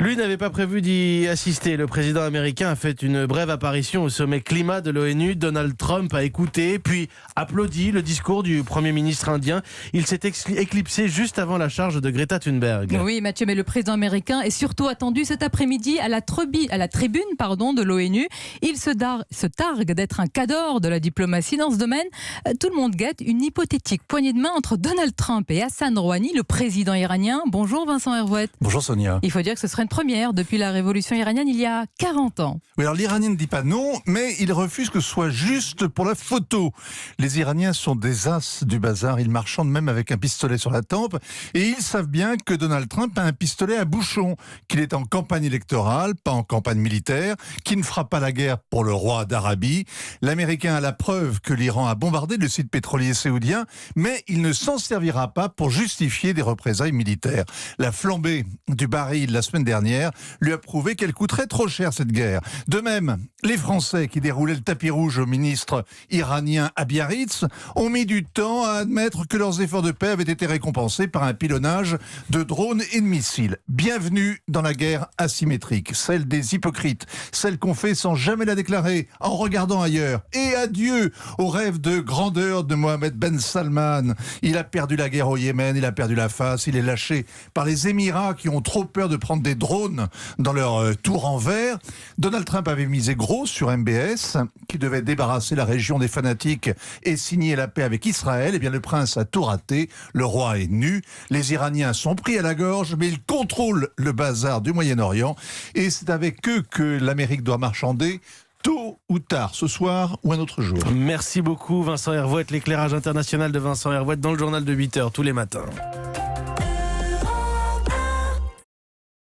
Lui n'avait pas prévu d'y assister. Le président américain a fait une brève apparition au sommet climat de l'ONU. Donald Trump a écouté, puis applaudi le discours du Premier ministre indien. Il s'est éclipsé juste avant la charge de Greta Thunberg. Oui, Mathieu, mais le président américain est surtout attendu cet après-midi à la tribune de l'ONU. Il se targue d'être un cadre de la diplomatie dans ce domaine. Tout le monde guette une hypothétique poignée de main entre Donald Trump et Hassan Rouhani, le président iranien. Bonjour Vincent Hervouet. Bonjour Sonia. Il faut dire que ce serait une première depuis la révolution iranienne il y a 40 ans. Oui, alors l'Iranien ne dit pas non, mais il refuse que ce soit juste pour la photo. Les Iraniens sont des as du bazar, ils marchandent même avec un pistolet sur la tempe, et ils savent bien que Donald Trump a un pistolet à bouchon, qu'il est en campagne électorale, pas en campagne militaire, qu'il ne fera pas la guerre pour le roi d'Arabie. L'Américain a la preuve que l'Iran a bombardé le site pétrolier saoudien, mais il ne s'en servira pas pour justifier des représailles militaires. La flambée du baril la semaine dernière lui a prouvé qu'elle coûterait trop cher cette guerre. De même, les Français qui déroulaient le tapis rouge au ministre iranien à Biarritz ont mis du temps à admettre que leurs efforts de paix avaient été récompensés par un pilonnage de drones et de missiles. Bienvenue dans la guerre asymétrique, celle des hypocrites, celle qu'on fait sans jamais la déclarer, en regardant ailleurs. Et adieu au rêve de grandeur de Mohamed Ben Salman. Il a perdu la guerre au Yémen, il a perdu la face, il est lâché par les Émirats qui ont trop peur de prendre des drones dans leur tour en verre. Donald Trump avait misé gros sur MBS, qui devait débarrasser la région des fanatiques et signer la paix avec Israël. Eh bien, le prince a tout raté. Le roi est nu. Les Iraniens sont pris à la gorge, mais ils contrôlent le bazar du Moyen-Orient. Et c'est avec eux que l'Amérique doit marchander tôt ou tard, ce soir ou un autre jour. Merci beaucoup Vincent Hervouet, l'éclairage international de Vincent Hervouet dans le journal de 8h tous les matins.